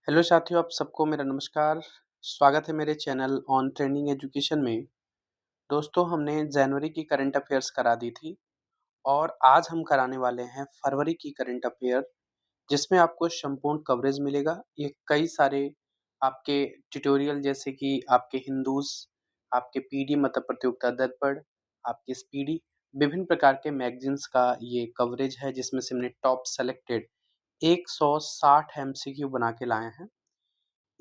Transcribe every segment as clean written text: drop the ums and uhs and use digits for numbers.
Hello साथियों, आप सबको मेरा नमस्कार। स्वागत है मेरे चैनल ऑन ट्रेंडिंग एजुकेशन में। दोस्तों, हमने जनवरी की करंट अफेयर्स करा दी थी और आज हम कराने वाले हैं फरवरी की करंट अफेयर, जिसमें आपको संपूर्ण कवरेज मिलेगा। ये कई सारे आपके ट्यूटोरियल जैसे कि आपके हिंदूज़, आपके पीडी मतलब प्रतियोगिता दर्पण, आपके स्पीडी, विभिन्न प्रकार के मैगज़ीन्स का ये कवरेज है, जिसमें से हमने टॉप सेलेक्टेड 160 एमसीक्यू बना के लाए हैं।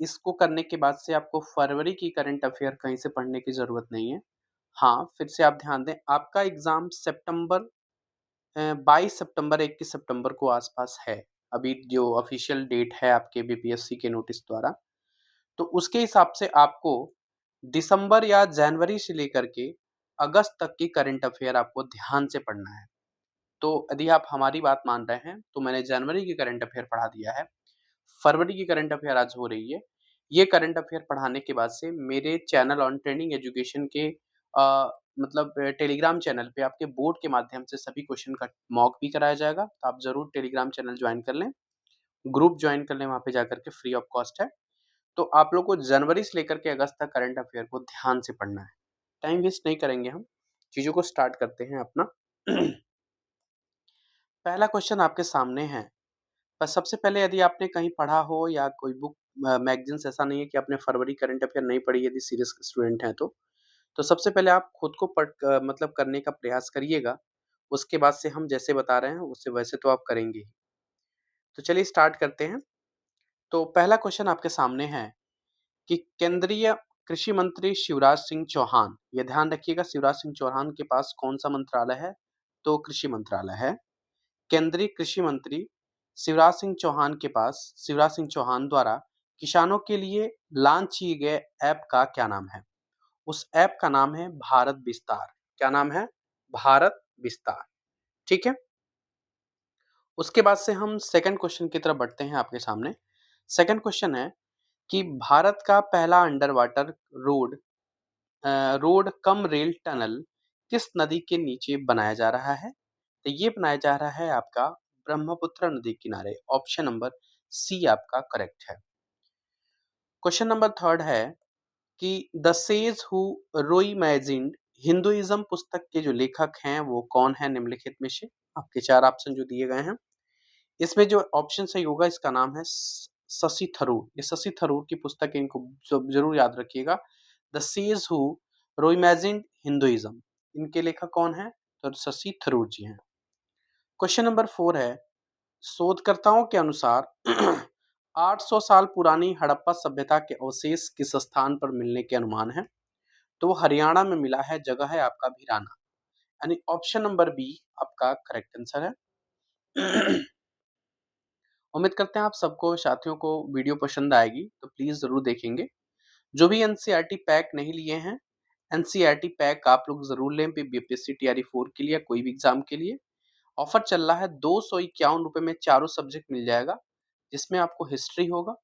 इसको करने के बाद से आपको फरवरी की करंट अफेयर कहीं से पढ़ने की ज़रूरत नहीं है। हाँ, फिर से आप ध्यान दें, आपका एग्ज़ाम 22 सितंबर 21 सितंबर को आस-पास है। अभी जो ऑफ़िशियल डेट है आपके बीपीएससी के नोटिस द्वारा, तो उसके हिसाब से आपको दिसंबर या जनवरी से लेकर के अगस्त तक की करंट अफेयर आपको ध्यान से पढ़ना है। तो यदि आप हमारी बात मान रहे हैं, तो मैंने जनवरी की करंट अफेयर पढ़ा दिया है। फरवरी की करंट अफेयर आज हो रही है। ये करंट अफेयर पढ़ाने के बाद से मेरे चैनल ऑन ट्रेंडिंग एजुकेशन के मतलब टेलीग्राम चैनल पे आपके बोर्ड के माध्यम से सभी क्वेश्चन का मॉक भी कराया जाएगा। तो आप ज़रूर टेलीग्राम चैनल जॉइन कर लें, ग्रुप जॉइन कर लें, वहाँ पे जाकर के फ्री ऑफ कॉस्ट है। तो आप लोग को जनवरी से लेकर के अगस्त तक करंट अफेयर को ध्यान से पढ़ना है। टाइम वेस्ट नहीं करेंगे हम, चीज़ों को स्टार्ट करते हैं अपना। पहला क्वेश्चन आपके सामने है। पर सबसे पहले यदि आपने कहीं पढ़ा हो या कोई बुक मैगज़ीन्स, ऐसा नहीं है कि आपने फरवरी करंट अफेयर नहीं पढ़ी यदि सीरियस स्टूडेंट हैं तो। तो सबसे पहले आप खुद को मतलब करने का प्रयास करिएगा। उसके बाद से हम जैसे बता रहे हैं उससे वैसे तो आप करेंगे ही। तो चलिए स्टार्ट करते हैं। तो पहला क्वेश्चन आपके सामने है कि केंद्रीय कृषि मंत्री शिवराज सिंह चौहान, ये ध्यान रखिएगा, शिवराज सिंह चौहान के पास कौन-सा मंत्रालय है? तो कृषि मंत्रालय है। केंद्रीय कृषि मंत्री शिवराज सिंह चौहान द्वारा किसानों के लिए लॉन्च किए गए ऐप का क्या नाम है? उस ऐप का नाम है भारत विस्तार। क्या नाम है? भारत विस्तार। ठीक है। उसके बाद से हम सेकंड क्वेश्चन की तरफ बढ़ते हैं आपके सामने। सेकंड क्वेश्चन है कि भारत का पहला under water road road cum rail tunnel किस नदी के नीचे बनाया जा रहा है? तो ये बनाया जा रहा है आपका ब्रह्मपुत्र नदी किनारे। ऑप्शन नंबर सी आपका करेक्ट है। क्वेश्चन नंबर थर्ड है कि द सेज हु रोइमैजिन्ड हिंदुइज्म पुस्तक के जो लेखक हैं वो कौन है निम्नलिखित में से? आपके चार ऑप्शन जो दिए गए हैं, इसमें जो ऑप्शन सही होगा इसका नाम है शशि थरूर। ये शशि थरूर की पुस्तक है, इनको जरूर याद रखिएगा। द सेज हु रोइमैजिन्ड हिंदुइज्म, इनके लेखक कौन है? तो शशि थरूर जी हैं। क्वेश्चन नंबर 4 है, शोधकर्ताओं के अनुसार 800 साल पुरानी हड़प्पा सभ्यता के अवशेष किस स्थान पर मिलने के अनुमान है? तो वो हरियाणा में मिला है, जगह है आपका भिराना। यानी ऑप्शन नंबर बी आपका करेक्ट आंसर है। उम्मीद करते हैं आप सबको साथियों को वीडियो पसंद आएगी, तो प्लीज जरूर देखेंगे। जो भी एनसीईआरटी पैक नहीं लिए हैं, एनसीईआरटी पैक आप लोग जरूर लें बीपीएससी टीआरई 4 के लिए या कोई भी एग्जाम के लिए। ऑफर चल रहा है, 251 रुपए में चारों सब्जेक्ट मिल जाएगा, जिसमें आपको हिस्ट्री होगा,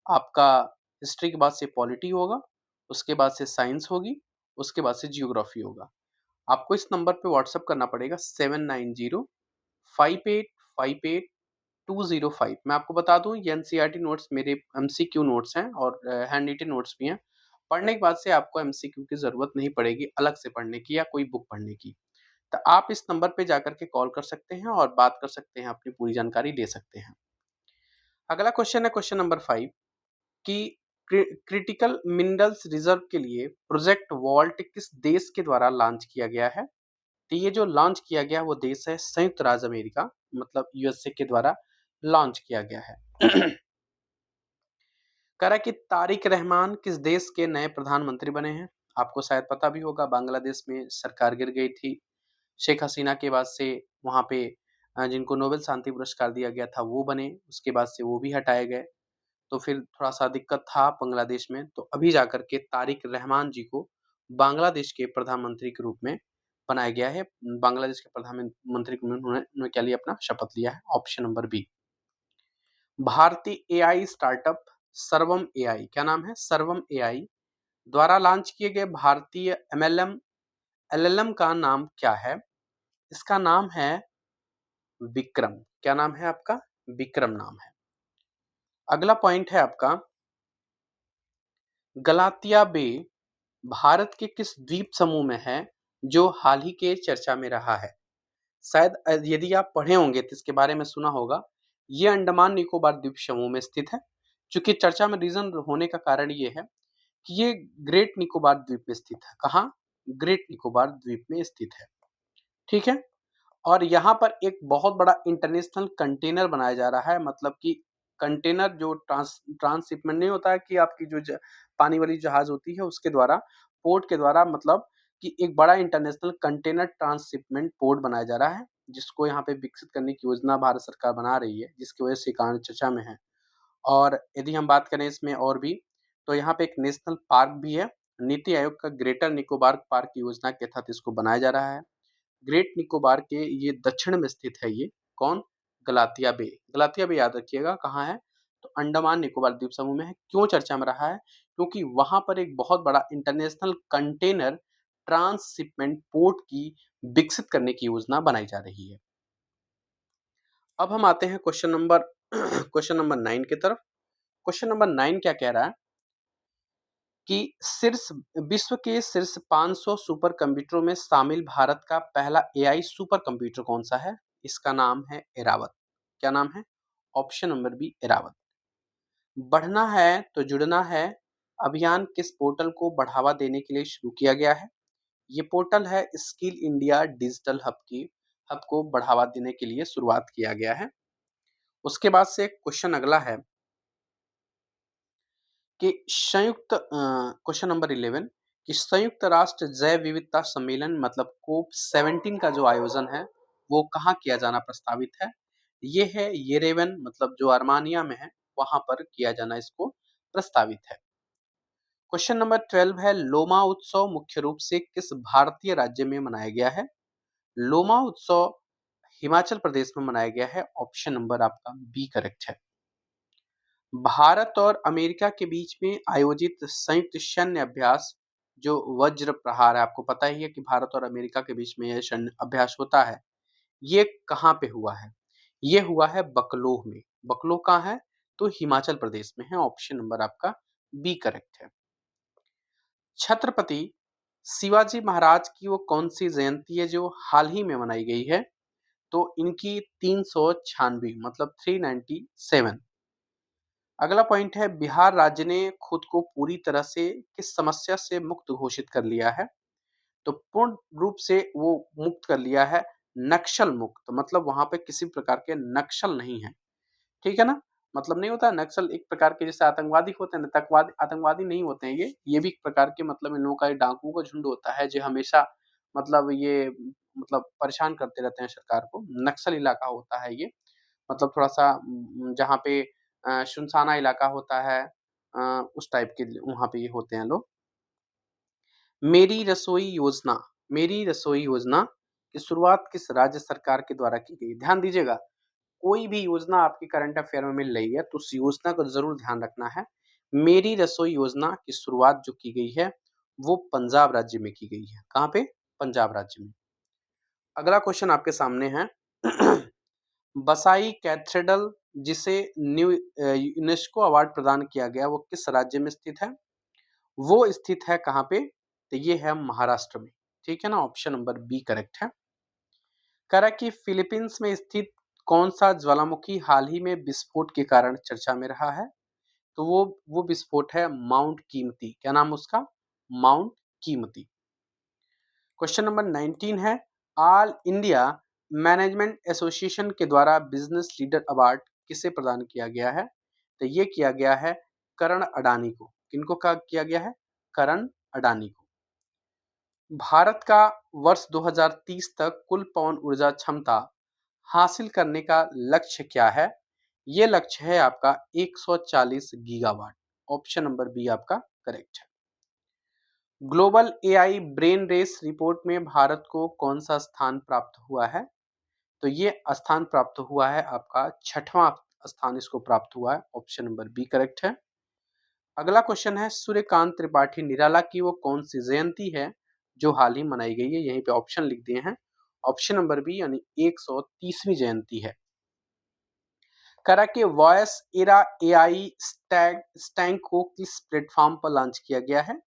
आपका हिस्ट्री के बाद से पॉलिटी होगा, उसके बाद से साइंस होगी, उसके बाद से जियोग्राफी होगा। आपको इस नंबर पे व्हाट्सअप करना पड़ेगा 7905858205। मैं आपको बता दूं, ये एनसीईआरटी नोट्स मेरे एमसीक्यू नोट्स हैं और हैंड रिटन नोट्स भी हैं। पढ़ने के बाद से आपको एमसीक्यू की जरूरत नहीं पड़ेगी अलग से पढ़ने की या कोई बुक पढ़ने की। तो आप इस नंबर पे जाकर के कॉल कर सकते हैं और बात कर सकते हैं, अपनी पूरी जानकारी ले सकते हैं। अगला क्वेश्चन है क्वेश्चन नंबर 5 कि क्रिटिकल मिनरल्स रिजर्व के लिए प्रोजेक्ट वॉल्ट किस देश के द्वारा लॉन्च किया गया है? तो ये जो लॉन्च किया गया वो देश है संयुक्त राज्य अमेरिका, मतलब यूएसए के द्वारा लॉन्च किया गया है। कह रहा है कि तारिक रहमान किस देश के नए प्रधानमंत्री बने हैं? आपको शायद पता भी होगा, बांग्लादेश में सरकार गिर गई थी शेख हसीना के बाद से। वहां पे जिनको नोबेल शांति पुरस्कार दिया गया था वो बने, उसके बाद से वो भी हटाए गए। तो फिर थोड़ा-सा दिक्कत था बांग्लादेश में, तो अभी जाकर के तारिक रहमान जी को बांग्लादेश के प्रधानमंत्री के रूप में बनाया गया है। बांग्लादेश के प्रधानमंत्री के रूप में उन्होंने क्या लिया? अपना शपथ लिया है। Option number B. भारतीय एआई स्टार्टअप सर्वम एआई, क्या नाम है? सर्वम एआई द्वारा लॉन्च किए गए भारतीय एलएलएम का नाम क्या है? इसका नाम है विक्रम। क्या नाम है आपका? विक्रम नाम है। अगला पॉइंट है आपका, गलातिया बे भारत के किस द्वीप समूह में है जो हाल ही के चर्चा में रहा है? शायद यदि आप पढ़े होंगे तो इसके बारे में सुना होगा। ये अंडमान निकोबार द्वीप समूह में स्थित है। चूंकि चर्चा में रीजन होने का कारण ये है कि ये ग्रेट निकोबार द्वीप में स्थित है। कहाँ? ग्रेट निकोबार द्वीप में स्थित है। ठीक है। और यहाँ पर एक बहुत बड़ा इंटरनेशनल कंटेनर बनाया जा रहा है, मतलब कि कंटेनर जो ट्रांसशिपमेंट नहीं होता है कि आपकी जो पानी वाली जहाज होती है उसके द्वारा, पोर्ट के द्वारा, मतलब कि एक बड़ा इंटरनेशनल कंटेनर ट्रांसशिपमेंट पोर्ट बनाया जा रहा है, जिसको यहाँ पे विकसित करने की योजना भारत सरकार बना रही है, जिसकी वजह से कारण चर्चा में है। और यदि हम बात करें इसमें और भी, तो यहाँ पे एक नेशनल पार्क भी है। नीति आयोग का ग्रेटर निकोबार पार्क योजना के तहत इसको बनाया जा रहा है। ग्रेट निकोबार के ये दक्षिण में स्थित है। ये कौन? गलातिया बे। गलातिया बे याद रखिएगा कहाँ है, तो अंडमान निकोबार द्वीप समूह में है। क्यों चर्चा में रहा है? क्योंकि वहां पर एक बहुत बड़ा इंटरनेशनल कंटेनर ट्रांसशिपमेंट पोर्ट की विकसित करने की योजना बनाई जा रही है। अब हम आते हैं क्वेश्चन नंबर क्वेश्चन नंबर 9 की तरफ। क्वेश्चन नंबर 9 क्या कह रहा है कि शीर्ष विश्व के शीर्ष 500 सुपर कंप्यूटरों में शामिल भारत का पहला एआई सुपर कंप्यूटर कौन सा है? इसका नाम है एरावत। क्या नाम है? Option number B Airavat. बढ़ना है तो जुड़ना है अभियान किस पोर्टल को बढ़ावा देने के लिए शुरू किया गया है? ये पोर्टल है स्किल इंडिया डिजिटल हब को बढ़ावा देने के लिए शुरुआत किया गया है। उसके बाद से क्वेश्चन अगला है कि संयुक्त क्वेश्चन नंबर 11 कि संयुक्त राष्ट्र जैव विविधता सम्मेलन मतलब कोप 17 का जो आयोजन है वो कहाँ किया जाना प्रस्तावित है? ये है येरेवन, मतलब जो आर्मानिया में है, वहां पर किया जाना इसको प्रस्तावित है। क्वेश्चन नंबर 12 है लोमा उत्सव मुख्य रूप से किस भारतीय राज्य में मनाया गया है? लोमा उत्सव हिमाचल प्रदेश में मनाया गया है। ऑप्शन नंबर आपका बी करेक्ट है। भारत और अमेरिका के बीच में आयोजित संयुक्त सैन्य अभ्यास जो वज्र प्रहार है, आपको पता ही है कि भारत और अमेरिका के बीच में यह सैन्य अभ्यास होता है, ये कहाँ पे हुआ है? ये हुआ है बकलोह में। बकलोह कहाँ है? तो हिमाचल प्रदेश में है। ऑप्शन नंबर आपका बी करेक्ट है। छत्रपति शिवाजी महाराज की वो कौन सी जयंती है जो हाल ही में मनाई गई है? तो इनकी 396, मतलब 397। अगला पॉइंट है बिहार राज्य ने खुद को पूरी तरह से किस समस्या से मुक्त घोषित कर लिया है? तो पूर्ण रूप से वो मुक्त कर लिया है नक्सल मुक्त, मतलब वहां पे किसी प्रकार के नक्सल नहीं है। ठीक है ना? मतलब नहीं होता नक्सल एक प्रकार के जैसे आतंकवादी होते हैं ना, आतंकवादी आतंकवादी नहीं होते हैं ये भी एक प्रकार के, मतलब इन लोगों का एक डाकुओं का झुंड होता है जो हमेशा, मतलब ये, मतलब परेशान करते रहते हैं सरकार को। नक्सल इलाका होता है ये, मतलब थोड़ा सा जहाँ पे सुनसाना इलाका होता है, उस टाइप के वहां पे ये होते हैं लोग। मेरी रसोई योजना, मेरी रसोई योजना की शुरुआत किस राज्य सरकार के द्वारा की गई? ध्यान दीजिएगा, कोई भी योजना आपकी करंट अफेयर में मिल रही है तो उस योजना को जरूर ध्यान रखना है। मेरी रसोई योजना की शुरुआत जो की गई है वो पंजाब राज्य में की गई है। कहाँ पे? पंजाब राज्य में। अगला क्वेश्चन आपके सामने है बसाई कैथेड्रल जिसे न्यू यूनेस्को अवार्ड प्रदान किया गया वो किस राज्य में स्थित है? वो स्थित है कहाँ पे? तो ये है महाराष्ट्र में। ठीक है ना? ऑप्शन नंबर बी करेक्ट है। कह रहा है कि फिलीपींस में स्थित कौन सा ज्वालामुखी हाल ही में विस्फोट के कारण चर्चा में रहा है? तो वो विस्फोट है माउंट कीमती। क्या नाम उसका? माउंट कीमती। क्वेश्चन नंबर 19 है ऑल इंडिया मैनेजमेंट एसोसिएशन के द्वारा बिजनेस लीडर अवार्ड किसे प्रदान किया गया है? तो ये किया गया है करण अडानी को। किनको का किया गया है? करण अडानी को। भारत का वर्ष 2030 तक कुल पवन ऊर्जा क्षमता हासिल करने का लक्ष्य क्या है? ये लक्ष्य है आपका 140 गीगावाट। ऑप्शन नंबर बी आपका करेक्ट है। Global AI brain race report में भारत को कौन सा स्थान प्राप्त हुआ है? तो ये स्थान प्राप्त हुआ है आपका 6वां स्थान इसको प्राप्त हुआ है। ऑप्शन नंबर बी करेक्ट है। अगला क्वेश्चन है सूर्यकांत त्रिपाठी निराला की वो कौन सी जयंती है जो हाल ही मनाई गई है? यहीं पे ऑप्शन लिख दिए हैं। ऑप्शन नंबर बी यानी 130वीं जयंती है। कह रहा कि वॉयस एरा एआई स्टैक को किस प्लेटफॉर्म पर लॉन्च किया गया है?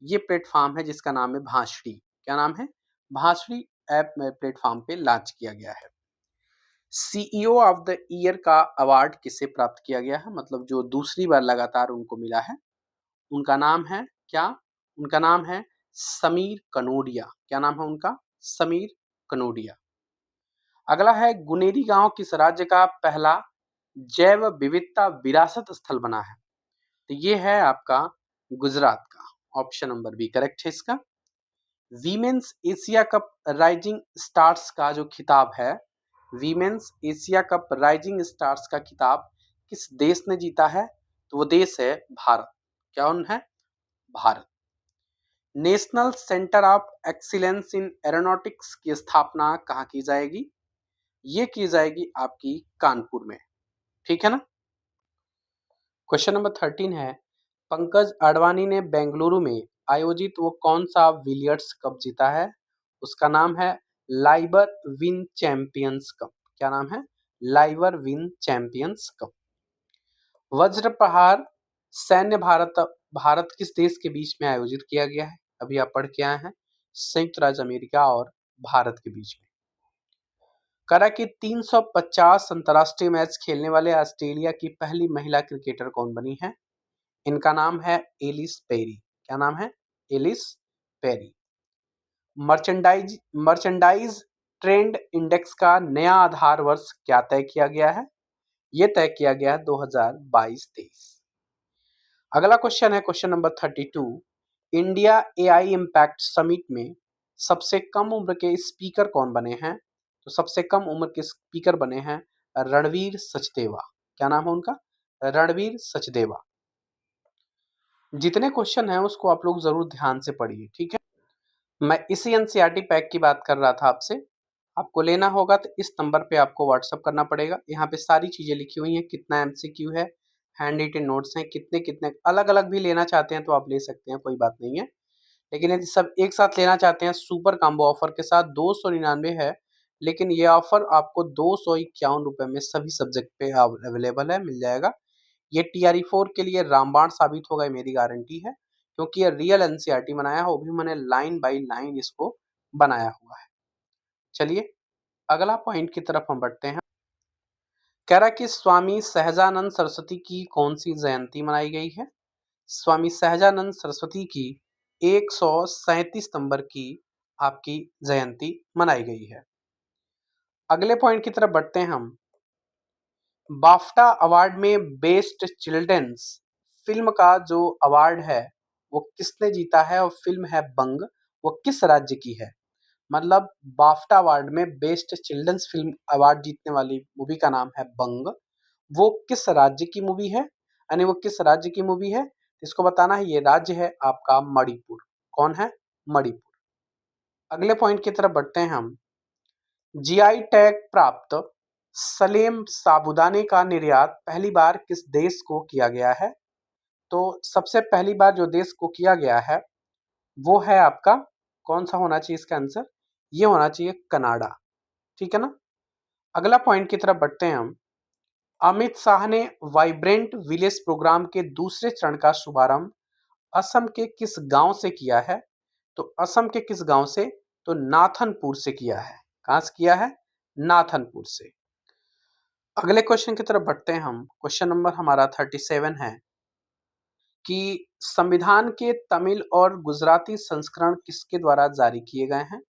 ये प्लेटफॉर्म है जिसका नाम है भाषड़ी। क्या नाम है? भाषड़ी ऐप में प्लेटफॉर्म पे लॉन्च किया गया है। सीईओ ऑफ द ईयर का अवार्ड किसे प्राप्त किया गया है? मतलब जो दूसरी बार लगातार उनको मिला है, उनका नाम है क्या? उनका नाम है समीर कनोडिया। क्या नाम है उनका? समीर कनोडिया। अगला है गुनेरी गांव किस राज्य का पहला जैव विविधता विरासत स्थल बना है? तो ये है आपका गुजरात का। ऑप्शन नंबर बी करेक्ट है इसका। Women's Asia cup rising stars का जो खिताब है, women's Asia cup rising stars का खिताब किस देश ने जीता है? तो वो देश है भारत। क्या उन है? Bharat. National centre of excellence in aeronautics की स्थापना कहाँ की जाएगी? ये की जाएगी आपकी कानपुर में। ठीक है ना। क्वेश्चन नंबर 13 है, पंकज अडवाणी ने बेंगलुरु में आयोजित वो कौन सा बिलियर्ड्स कप जीता है? उसका नाम है लाइबर विन चैंपियंस कप। क्या नाम है? Liber win champions cup. वज्र प्रहार सैन्य भारत किस देश के बीच में आयोजित किया गया है? अभी आप पढ़ के आए हैं, संयुक्त राज्य अमेरिका और भारत के बीच में। करा कि 350 अंतरराष्ट्रीय मैच खेलने वाले ऑस्ट्रेलिया की पहली महिला क्रिकेटर कौन बनी है? इनका नाम है एलिस पेरी। क्या नाम है? Ellyse Perry. Merchandise trend index का नया आधार वर्ष क्या तय किया गया है? यह तय किया गया है 2022-23। अगला क्वेश्चन है question number 32। India AI impact summit में सबसे कम उम्र के स्पीकर कौन बने हैं? तो सबसे कम उम्र के स्पीकर बने हैं रणवीर सचदेवा। क्या नाम है उनका? रणवीर सचदेवा। जितने क्वेश्चन हैं उसको आप लोग जरूर ध्यान से पढ़िए। ठीक है। मैं इसी एनसीईआरटी पैक की बात कर रहा था आपसे। आपको लेना होगा तो इस नंबर पे आपको व्हाट्सअप करना पड़ेगा। यहाँ पे सारी चीजें लिखी हुई हैं, कितना एमसीक्यू है, हैंड रिटन नोट्स हैं, कितने कितने अलग अलग भी लेना चाहते हैं तो आप ले सकते हैं, कोई बात नहीं है। लेकिन यदि सब एक साथ लेना चाहते हैं सुपर कॉम्बो ऑफर के साथ 299 है, लेकिन ये ऑफर आपको 251 रुपए में सभी सब्जेक्ट पे अवेलेबल है, मिल जाएगा। ये TRE 4 के लिए रामबाण साबित होगा, मेरी गारंटी है, क्योंकि ये रियल एनसीईआरटी बनाया है, वो भी मैंने लाइन बाय लाइन इसको बनाया हुआ है। चलिए अगला पॉइंट की तरफ हम बढ़ते हैं। कह रहा कि स्वामी सहजानंद सरस्वती की कौन सी जयंती मनाई गई है? स्वामी सहजानंद सरस्वती की 137 नंबर की आपकी जयंती मनाई गई है। अगले पॉइंट की तरफ बढ़ते हैं हम। बाफ्टा अवार्ड में बेस्ट चिल्ड्रंस फिल्म का जो अवार्ड है वो किसने जीता है? और फिल्म है बंग। वो किस राज्य की है? मतलब बाफ्टा अवार्ड में बेस्ट चिल्ड्रंस फिल्म अवार्ड जीतने वाली मूवी का नाम है बंग। वो किस राज्य की मूवी है? यानी वो किस राज्य की मूवी है इसको बताना है। ये राज्य है आपका मणिपुर। कौन है? मणिपुर। अगले पॉइंट की तरफ बढ़ते हैं हम। जीआई टैग प्राप्त सलेम साबूदाने का निर्यात पहली बार किस देश को किया गया है? तो सबसे पहली बार जो देश को किया गया है वो है आपका, कौन सा होना चाहिए इसका आंसर? ये होना चाहिए कनाडा। ठीक है ना। अगला पॉइंट की तरफ बढ़ते हैं हम। अमित शाह ने वाइब्रेंट विलेज प्रोग्राम के दूसरे चरण का शुभारंभ असम के किस गांव से किया है? तो असम के किस गांव से? तो नाथनपुर से किया है। कहां से किया है? नाथनपुर से। अगले क्वेश्चन की तरफ बढ़ते हैं हम। क्वेश्चन नंबर हमारा 37 है कि संविधान के तमिल और गुजराती संस्करण किसके द्वारा जारी किए गए हैं?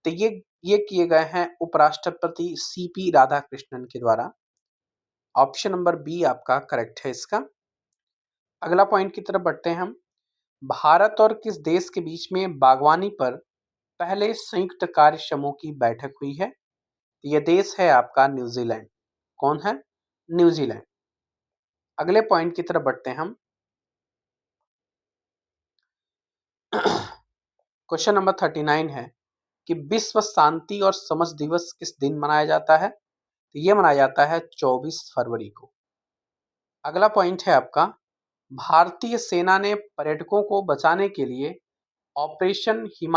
तो ये किए गए हैं उपराष्ट्रपति CP राधाकृष्णन के द्वारा। ऑप्शन नंबर बी आपका करेक्ट है इसका। अगला पॉइंट की तरफ बढ़ते हैं हम। भारत और किस देश के बीच में बागवानी पर पहले संयुक्त कार्य समूह की बैठक हुई है? यह देश है आपका न्यूजीलैंड। कौन है? न्यूजीलैंड। अगले पॉइंट की तरफ बढ़ते हैं हम। क्वेश्चन नंबर 39 है कि विश्व शांति और समझ दिवस किस दिन मनाया जाता है? तो यह मनाया जाता है 24 फरवरी को। अगला पॉइंट है आपका, भारतीय सेना ने पर्यटकों को बचाने के लिए ऑपरेशन हिम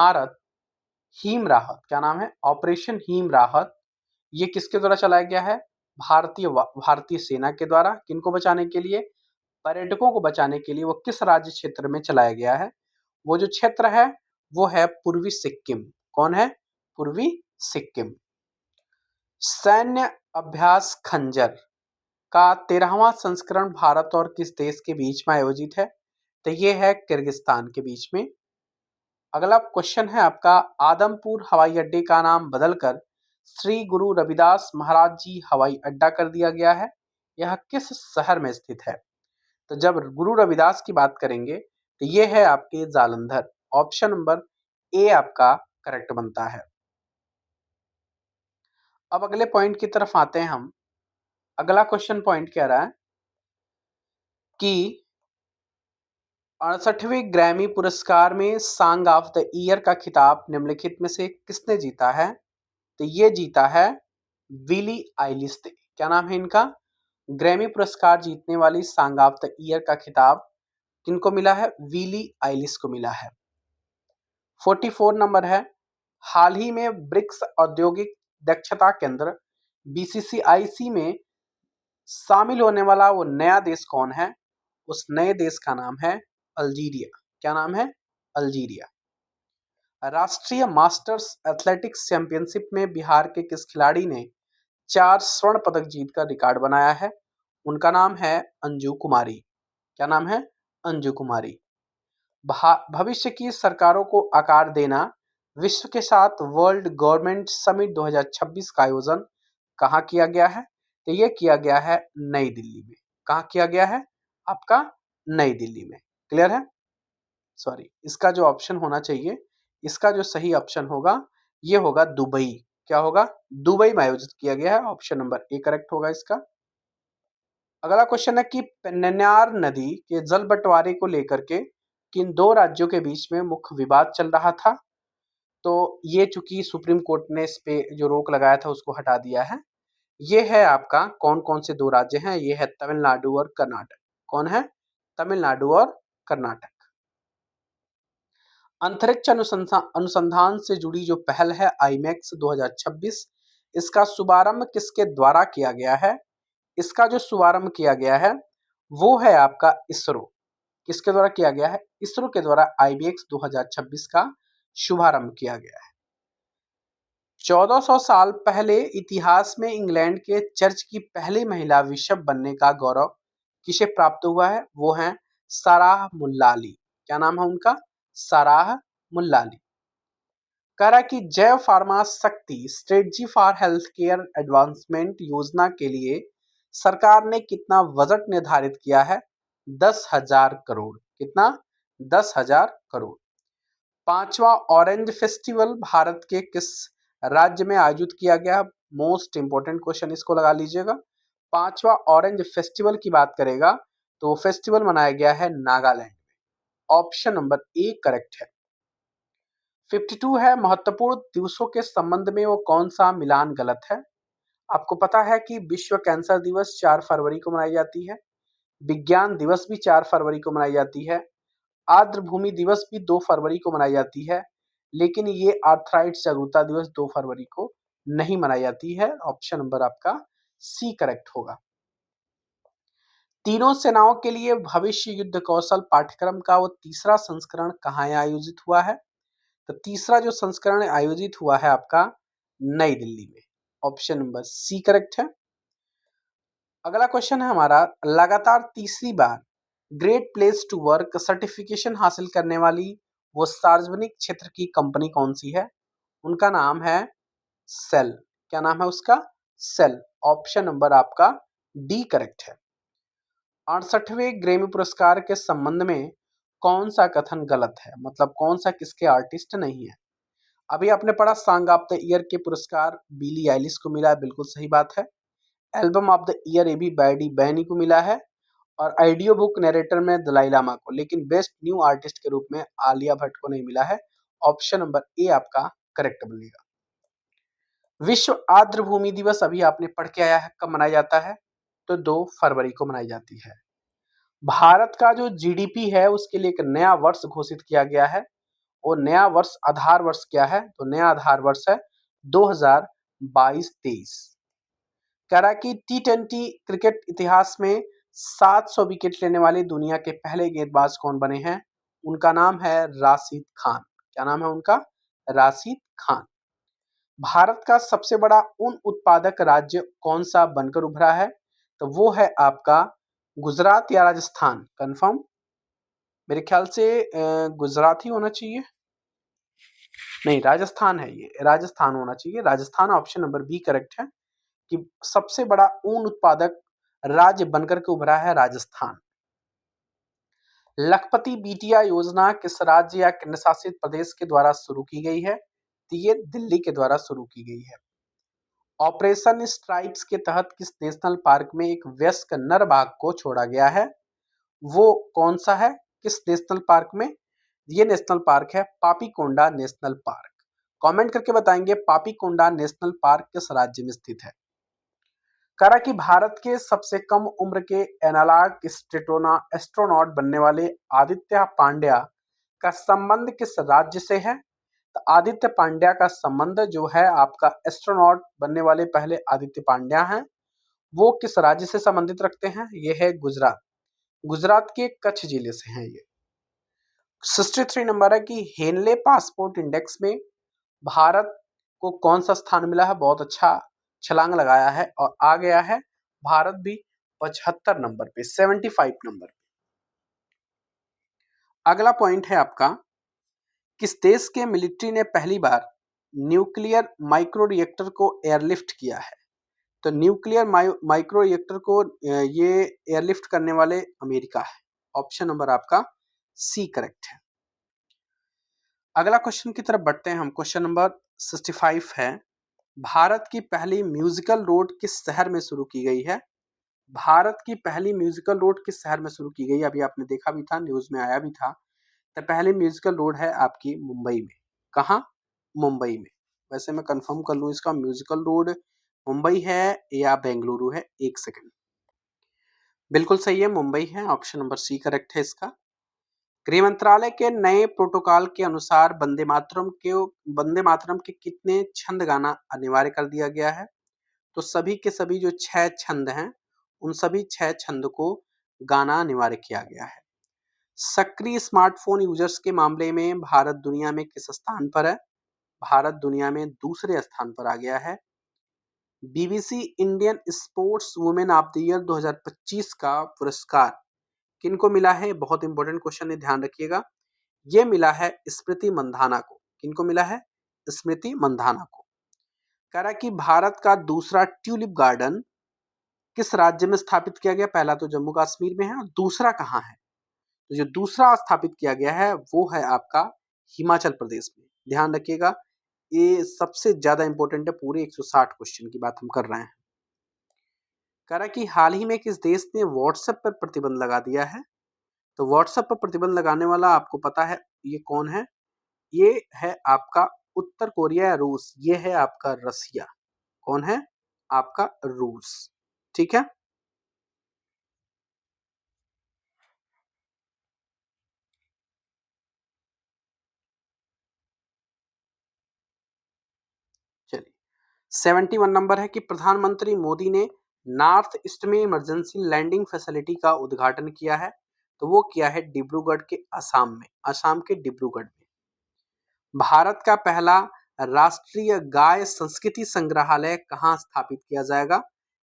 राहत, क्या नाम है? ऑपरेशन हिम राहत, ये किसके द्वारा चलाया गया है? भारतीय सेना के द्वारा किनको बचाने के लिए? पर्यटकों को बचाने के लिए वो किस राज्य क्षेत्र में चलाया गया है? वो जो क्षेत्र है वो है पूर्वी सिक्किम। कौन है? पूर्वी सिक्किम। सैन्य अभ्यास खंजर का 13वां संस्करण भारत और किस देश के बीच में आयोजित है? तो ये है किर्गिस्तान के बीच में। अगला क्वेश्चन है आपका, आदमपुर हवाई अड्डे का नाम बदलकर श्री गुरु रविदास महाराज जी हवाई अड्डा कर दिया गया है। यह किस शहर में स्थित है? तो जब गुरु रविदास की बात करेंगे तो ये है आपके जालंधर। ऑप्शन नंबर ए आपका करेक्ट बनता है। अब अगले पॉइंट की तरफ आते हैं हम। अगला क्वेश्चन पॉइंट कह रहा है कि 68वें ग्रैमी पुरस्कार में सॉन्ग ऑफ द ईयर का खिताब निम्नलिखित में से किसने जीता है? तो ये जीता है बिली आइलिश ने। क्या नाम है इनका? ग्रैमी पुरस्कार जीतने वाली सॉन्ग ऑफ द ईयर का खिताब किनको मिला है? बिली आइलिश को मिला है। 44 नंबर है, हाल ही में ब्रिक्स औद्योगिक दक्षता केंद्र बीसीसीआईसी में शामिल होने वाला वो नया देश कौन है? उस नए देश का नाम है अल्जीरिया। क्या नाम है? अल्जीरिया। राष्ट्रीय मास्टर्स एथलेटिक्स चैंपियनशिप में बिहार के किस खिलाड़ी ने 4 स्वर्ण पदक जीतकर रिकॉर्ड बनाया है? उनका नाम है अंजू कुमारी। क्या नाम है? अंजू कुमारी। भविष्य की सरकारों को आकार देना विश्व के साथ वर्ल्ड गवर्नमेंट समिट 2026 का आयोजन कहाँ किया गया है? तो ये किया गया है नई दिल्ली में। कहाँ किया गया है? आपका नई दिल्ली में। क्लियर है? सॉरी, इसका जो ऑप्शन होना चाहिए, इसका जो सही ऑप्शन होगा ये होगा दुबई। क्या होगा? दुबई में आयोजित किया गया है। ऑप्शन नंबर ए करेक्ट होगा इसका। अगला क्वेश्चन है कि पेन्नार नदी के जल बंटवारे को लेकर के किन दो राज्यों के बीच में मुख्य विवाद चल रहा था? तो ये चूंकि सुप्रीम कोर्ट ने इस पे जो रोक लगाया था उसको हटा दिया है। ये है आपका कौन कौन से दो राज्य हैं? ये है तमिलनाडु और कर्नाटक। कौन है? तमिलनाडु और कर्नाटक। अंतरिक्ष अनुसंधान से जुड़ी जो पहल है आईमैक्स 2026, इसका शुभारंभ किसके द्वारा किया गया है? इसका जो शुभारंभ किया गया है वो है आपका इसरो। किसके द्वारा किया गया है? इसरो के द्वारा आईबीएक्स 2026 का शुभारंभ किया गया है। 1400 साल पहले इतिहास में इंग्लैंड के चर्च की पहली महिला बिशप बनने का गौरव किसे प्राप्त हुआ है? वो है साराह मुल्लाली। क्या नाम है उनका? साराह मुल्लाली। कह रहा कि जय फार्मा शक्ति strategy for health care advancement योजना के लिए सरकार ने कितना बजट निर्धारित किया है? 10,000 करोड़। कितना? 10,000 करोड़। 5वां ऑरेंज फेस्टिवल भारत के किस राज्य में आयोजित किया गया? मोस्ट इंपोर्टेंट क्वेश्चन, इसको लगा लीजिएगा। 5वां ऑरेंज फेस्टिवल की बात करेगा तो फेस्टिवल मनाया गया है Nagaland. Option number A correct है। 52 है, महत्वपूर्ण दिवसों के संबंध में वो कौन सा मिलान गलत है? आपको पता है कि विश्व कैंसर दिवस 4 फरवरी को मनाई जाती है, विज्ञान दिवस भी 4 फरवरी को मनाई जाती है, आर्द्र भूमि दिवस भी 2 फरवरी को मनाई जाती है, लेकिन ये आर्थराइटिस जागरूकता दिवस 2 फरवरी को नहीं मनाई जाती है। ऑप्शन नंबर आपका सी करेक्ट होगा। तीनों सेनाओं के लिए भविष्य युद्ध कौशल पाठ्यक्रम का वो तीसरा संस्करण कहाँ आयोजित हुआ है? तो तीसरा जो संस्करण आयोजित हुआ है आपका नई दिल्ली में। ऑप्शन नंबर सी करेक्ट है। अगला क्वेश्चन है हमारा, लगातार तीसरी बार great place to work certification हासिल करने वाली वो सार्वजनिक क्षेत्र की कंपनी कौन सी है? उनका नाम है सेल। क्या नाम है उसका? सेल। ऑप्शन नंबर आपका डी करेक्ट है। 68वें ग्रैमी पुरस्कार के संबंध में कौन सा कथन गलत है? मतलब कौन सा किसके आर्टिस्ट नहीं है? अभी आपने पढ़ा सॉन्ग ऑफ द ईयर के पुरस्कार बिली आइलिश को मिला है, बिल्कुल सही बात है। एल्बम ऑफ द ईयर ए बी बैडी बैनी को मिला है, और ऑडियो बुक नरेटर में दलाई लामा को, लेकिन बेस्ट न्यू आर्टिस्ट के रूप में आलिया भट्ट को नहीं मिला है। ऑप्शन नंबर ए आपका करेक्ट बनेगा। विश्व आर्द्र भूमि दिवस अभी आपने पढ़ के आया है, कब मनाया जाता है? तो 2 फरवरी को मनाई जाती है। भारत का जो जीडीपी है उसके लिए एक नया वर्ष घोषित किया गया है, और नया वर्ष आधार वर्ष क्या है? तो नया आधार वर्ष है 2022-23। कह रहा है कि टी20 क्रिकेट इतिहास में 700 विकेट लेने वाले दुनिया के पहले गेंदबाज कौन बने हैं? उनका नाम है राशिद खान। क्या नाम है उनका? राशिद खान। भारत का सबसे बड़ा ऊन उत्पादक राज्य कौन सा बनकर उभरा है? तो वो है आपका गुजरात या राजस्थान। कंफर्म? मेरे ख्याल से गुजरात ही होना चाहिए। नहीं, राजस्थान है, ये राजस्थान होना चाहिए। Rajasthan, option number B correct है कि सबसे बड़ा ऊन उत्पादक राज्य बनकर के उभरा है राजस्थान। लखपति बिटिया योजना किस राज्य या केंद्र शासित प्रदेश के द्वारा शुरू की गई है? तो ये दिल्ली के द्वारा शुरू की गई है। ऑपरेशन स्ट्राइप्स के तहत किस नेशनल पार्क में एक वयस्क नर बाघ को छोड़ा गया है? वो कौन सा है? किस नेशनल पार्क में? ये नेशनल पार्क है पापीकोंडा नेशनल पार्क। कमेंट करके बताएंगे पापीकोंडा नेशनल पार्क किस राज्य में स्थित है। करा कि भारत के सबसे कम उम्र के एनालॉग एस्ट्रोनॉट बनने वाले आदित्य पांड्या का संबंध किस राज्य से है? तो आदित्य पांड्या का संबंध जो है आपका एस्ट्रोनॉट बनने वाले पहले आदित्य पांड्या हैं, वो किस राज्य से संबंधित रखते हैं? ये है गुजरात। गुजरात के कच्छ जिले से हैं ये। 63 नंबर है कि हेनले पासपोर्ट इंडेक्स में भारत को कौन सा स्थान मिला है? बहुत अच्छा छलांग लगाया है और आ गया है भारत भी 75 नंबर पे, 75 नंबर पे। अगला पॉइंट है आपका, किस देश के मिलिट्री ने पहली बार न्यूक्लियर माइक्रो रिएक्टर को एयरलिफ्ट किया है? तो न्यूक्लियर माइक्रो रिएक्टर को ये एयरलिफ्ट करने वाले अमेरिका है। ऑप्शन नंबर आपका सी करेक्ट है। अगला क्वेश्चन की तरफ बढ़ते हैं हम। क्वेश्चन नंबर 65 है, भारत की पहली म्यूजिकल रोड किस शहर में शुरू की गई है? भारत की पहली म्यूजिकल रोड किस शहर में शुरू की गई? अभी आपने देखा भी था, न्यूज में आया भी था। तो पहली म्यूजिकल रोड है आपकी मुंबई में। कहाँ? मुंबई में। वैसे मैं कंफर्म कर लूं, इसका म्यूजिकल रोड मुंबई है या बेंगलुरु है? एक सेकंड। बिल्कुल सही है, मुंबई है। ऑप्शन नंबर सी करेक्ट है इसका। गृह मंत्रालय के नए प्रोटोकॉल के अनुसार वंदे मातरम के कितने छंद गाना अनिवार्य कर दिया गया है? तो सभी के सभी जो 6 छंद हैं, उन सभी 6 छंद को गाना अनिवार्य किया गया है। सक्रिय स्मार्टफोन यूजर्स के मामले में भारत दुनिया में किस स्थान पर है? भारत दुनिया में दूसरे स्थान पर आ गया है। BBC Indian sports women of the year 2025 का पुरस्कार किनको मिला है? बहुत इंपॉर्टेंट क्वेश्चन है, ध्यान रखिएगा। ये मिला है स्मृति मंधाना को। किनको मिला है? स्मृति मंधाना को। कह रहा है कि भारत का दूसरा ट्यूलिप गार्डन किस राज्य में स्थापित किया गया? पहला तो जम्मू कश्मीर में है और दूसरा कहाँ है? तो जो दूसरा स्थापित किया गया है वो है आपका हिमाचल प्रदेश में। ध्यान रखिएगा, ये सबसे ज्यादा इंपॉर्टेंट है। पूरे 160 क्वेश्चन की बात हम कर रहे हैं। कह रहा है कि हाल ही में किस देश ने व्हाट्सएप पर प्रतिबंध लगा दिया है? तो व्हाट्सएप पर प्रतिबंध लगाने वाला आपको पता है ये कौन है? ये है आपका उत्तर कोरिया या रूस। ये है आपका रसिया। कौन है? आपका रूस। ठीक है। चलिए, 71 नंबर है कि प्रधानमंत्री मोदी ने नॉर्थ ईस्ट में इमरजेंसी लैंडिंग फैसिलिटी का उद्घाटन किया है। तो वो किया है डिब्रूगढ़ के असम में, असम के डिब्रूगढ़ में। भारत का पहला राष्ट्रीय गाय संस्कृति संग्रहालय कहाँ स्थापित किया जाएगा?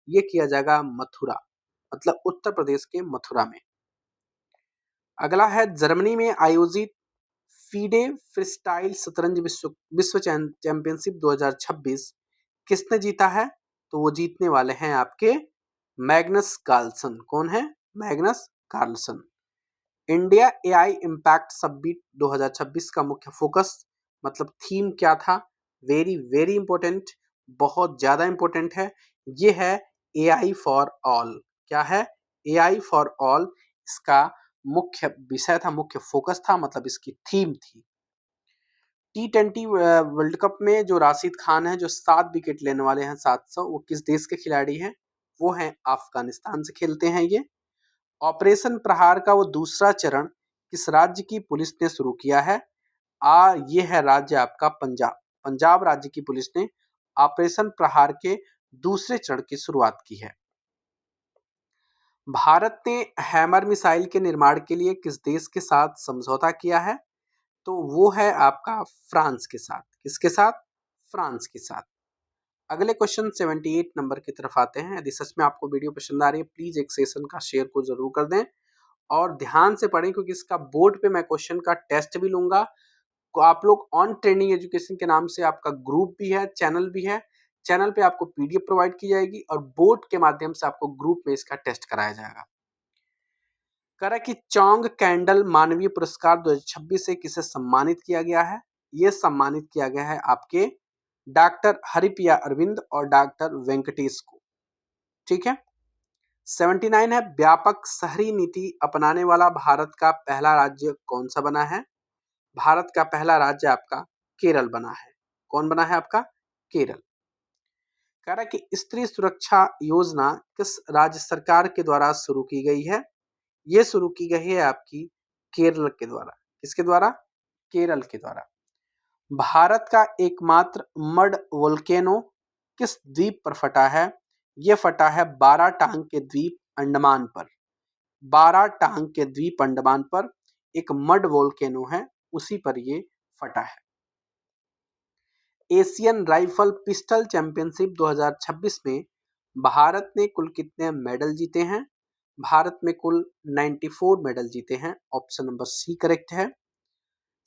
ये किया जाएगा मथुरा, मतलब उत्तर प्रदेश के मथुरा में। अगला है, जर्मनी में आयोजित फीडे फ्रीस्टाइल शतरंज विश्व चैंपियनशिप 2026 किसने जीता है? तो वो जीतने वाले हैं आपके मैग्नस कार्लसन। कौन है? Magnus Carlsen. India AI impact summit 2026 का मुख्य फोकस मतलब थीम क्या था? वेरी वेरी इंपॉर्टेंट, बहुत ज्यादा इंपॉर्टेंट है। ये है एआई फॉर ऑल। क्या है? एआई फॉर ऑल इसका मुख्य विषय था, मुख्य फोकस था, मतलब इसकी थीम थी। टी20 वर्ल्ड कप में जो राशिद खान है, जो 7 विकेट लेने वाले हैं 700, वो किस देश के खिलाड़ी हैं? वो हैं अफगानिस्तान से खेलते हैं ये। ऑपरेशन प्रहार का वो दूसरा चरण किस राज्य की पुलिस ने शुरू किया है? ये है राज्य आपका पंजाब। पंजाब राज्य की पुलिस ने ऑपरेशन प्रहार के दूसरे चरण की शुरुआत की है। भारत ने हैमर मिसाइल के निर्माण के लिए किस देश के साथ समझौता किया है? तो वो है आपका फ्रांस के साथ। किसके साथ? फ्रांस के साथ। अगले क्वेश्चन 78 नंबर की तरफ आते हैं। यदि सच में आपको वीडियो पसंद आ रही है, प्लीज एक सेशन का शेयर को जरूर कर दें और ध्यान से पढ़ें, क्योंकि इसका बोर्ड पे मैं क्वेश्चन का टेस्ट भी लूंगा। तो आप लोग ऑन ट्रेनिंग एजुकेशन के नाम से आपका ग्रुप भी है, चैनल भी है। चैनल पे आपको पीडीएफ प्रोवाइड की जाएगी और बोर्ड के माध्यम से आपको ग्रुप में इसका टेस्ट कराया जाएगा। कह रहा है कि चौंग कैंडल मानवीय पुरस्कार 2026 से किसे सम्मानित किया गया है? ये सम्मानित किया गया है आपके डॉक्टर हरिप्रिया अरविंद और डॉक्टर वेंकटेश को। ठीक है। 79 है, व्यापक शहरी नीति अपनाने वाला भारत का पहला राज्य कौन सा बना है? भारत का पहला राज्य आपका केरल बना है। कौन बना है आपका? केरल। कह रहा है कि स्त्री सुरक्षा योजना किस राज्य सरकार के द्वारा शुरू की गई है? ये शुरू की गई है आपकी केरल के द्वारा। किसके द्वारा? केरल के द्वारा। भारत का एकमात्र मड वोल्केनो किस द्वीप पर फटा है? ये फटा है बारह टांग के द्वीप अंडमान पर। बारह टांग के द्वीप अंडमान पर एक मड वोल्केनो है, उसी पर ये फटा है। एशियन राइफल पिस्टल चैंपियनशिप 2026 में भारत ने कुल कितने मेडल जीते हैं? भारत में कुल 94 मेडल जीते हैं। ऑप्शन नंबर सी करेक्ट है।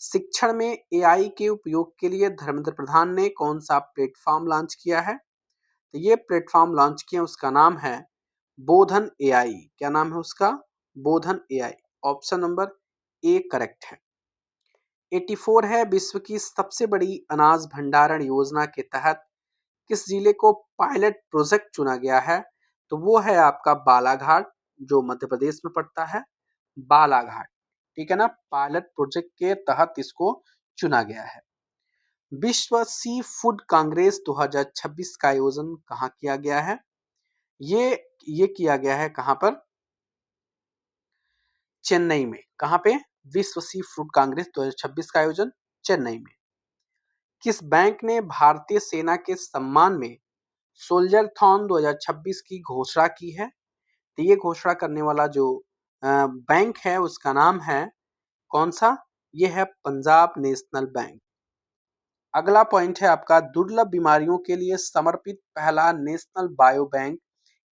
शिक्षण में एआई के उपयोग के लिए धर्मेंद्र प्रधान ने कौन सा प्लेटफॉर्म लॉन्च किया है? तो ये प्लेटफॉर्म लॉन्च किया, उसका नाम है बोधन एआई। क्या नाम है उसका? Bodhan AI. Option number A correct है। 84 है, विश्व की सबसे बड़ी अनाज भंडारण योजना के तहत किस जिले को पायलट प्रोजेक्ट चुना गया है? तो वो है आपका बालाघाट, जो मध्य प्रदेश में पड़ता है। बालाघाट। ठीक है ना। पायलट प्रोजेक्ट के तहत इसको चुना गया है। विश्व सी फूड कांग्रेस 2026 का आयोजन कहाँ किया गया है? ये किया गया है कहाँ पर? चेन्नई में। कहाँ पे? विश्व सी फूड कांग्रेस 2026 का आयोजन चेन्नई में। किस बैंक ने भारतीय सेना के सम्मान में सोल्जर थॉन 2026 की घोषणा की है? तो ये घोषणा करने वाला जो बैंक है उसका नाम है कौन सा? ये है पंजाब नेशनल बैंक। अगला पॉइंट है आपका, दुर्लभ बीमारियों के लिए समर्पित पहला नेशनल बायो बैंक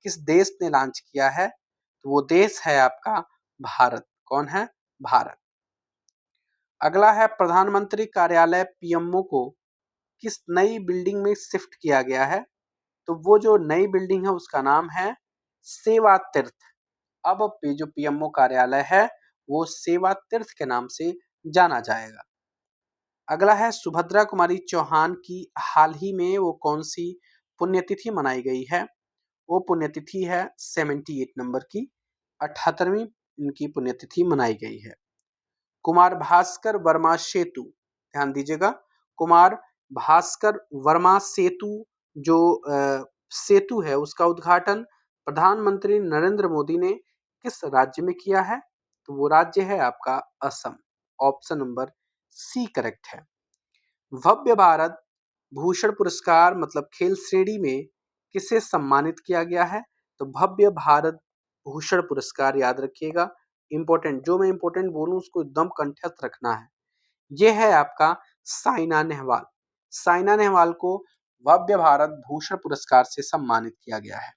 किस देश ने लॉन्च किया है? तो वो देश है आपका भारत। कौन है? भारत। अगला है, प्रधानमंत्री कार्यालय पीएमओ को किस नई बिल्डिंग में शिफ्ट किया गया है? तो वो जो नई बिल्डिंग है उसका नाम है सेवा तीर्थ। अब जो पीएमओ कार्यालय है वो सेवा तीर्थ के नाम से जाना जाएगा। अगला है, सुभद्रा कुमारी चौहान की हाल ही में वो कौन सी पुण्यतिथि मनाई गई है? वो पुण्यतिथि है 78 नंबर की, 78वीं इनकी पुण्यतिथि मनाई गई है। कुमार भास्कर वर्मा सेतु, ध्यान दीजिएगा, कुमार भास्कर वर्मा सेतु जो सेतु है उसका उद्घाटन प्रधानमंत्री नरेंद्र मोदी ने किस राज्य में किया है? तो वो राज्य है आपका Assam. Option number C correct है। भव्य भारत भूषण पुरस्कार मतलब खेल श्रेणी में किसे सम्मानित किया गया है? तो भव्य भारत भूषण पुरस्कार, याद रखिएगा, इंपॉर्टेंट, जो मैं इंपॉर्टेंट बोलूं उसको एकदम कंठस्थ रखना है। यह है आपका साइना नेहवाल। साइना नेहवाल को भव्य भारत भूषण पुरस्कार से सम्मानित किया गया है।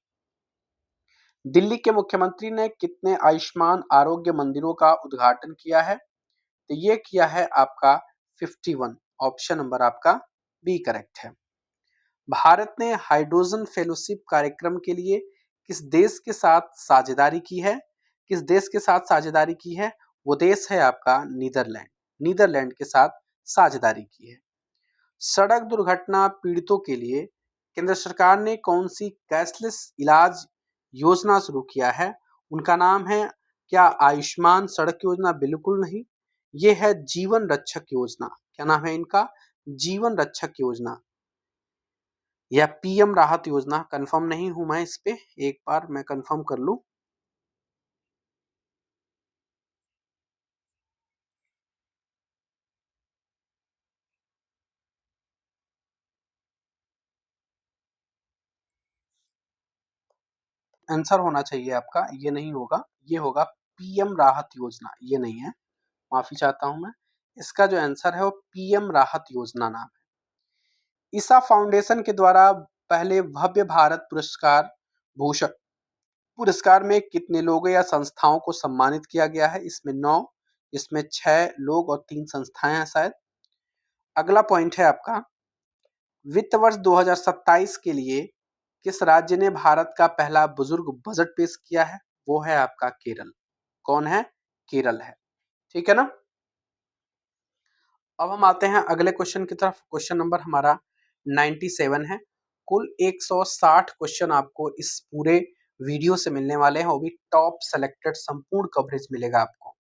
दिल्ली के मुख्यमंत्री ने कितने आयुष्मान आरोग्य मंदिरों का उद्घाटन किया है? तो ये किया है आपका 51। ऑप्शन नंबर आपका बी करेक्ट है। भारत ने हाइड्रोजन फेलोशिप कार्यक्रम के लिए किस देश के साथ साझेदारी की है? किस देश के साथ साझेदारी की है? वो देश है आपका नीदरलैंड। नीदरलैंड के साथ साझेदारी की है। सड़क दुर्घटना पीड़ितों के लिए केंद्र सरकार ने कौन सी कैशलेस इलाज योजना शुरू किया है? उनका नाम है क्या आयुष्मान सड़क योजना? बिल्कुल नहीं, ये है जीवन रक्षक योजना। क्या नाम है इनका? जीवन रक्षक योजना या पीएम राहत योजना। कंफर्म नहीं हूं मैं इस पे, एक बार मैं कंफर्म कर लूं। आंसर होना चाहिए आपका, ये नहीं होगा, ये होगा पीएम राहत योजना, ये नहीं है, माफी चाहता हूं मैं। इसका जो आंसर है वो पीएम राहत योजना नाम है। ईसा फाउंडेशन के द्वारा पहले भव्य भारत पुरस्कार भूषण पुरस्कार में कितने लोगों या संस्थाओं को सम्मानित किया गया है? इसमें 9, इसमें 6 लोग और 3 संस्थाएं हैं शायद। अगला पॉइंट है आपका, वित्त वर्ष 2027 के लिए किस राज्य ने भारत का पहला बुजुर्ग बजट पेश किया है? वो है आपका केरल। कौन है? केरल है। ठीक है ना। अब हम आते हैं अगले क्वेश्चन की तरफ। क्वेश्चन नंबर हमारा 97 है। कुल 160 क्वेश्चन आपको इस पूरे वीडियो से मिलने वाले हैं, वो भी टॉप सेलेक्टेड संपूर्ण कवरेज मिलेगा आपको।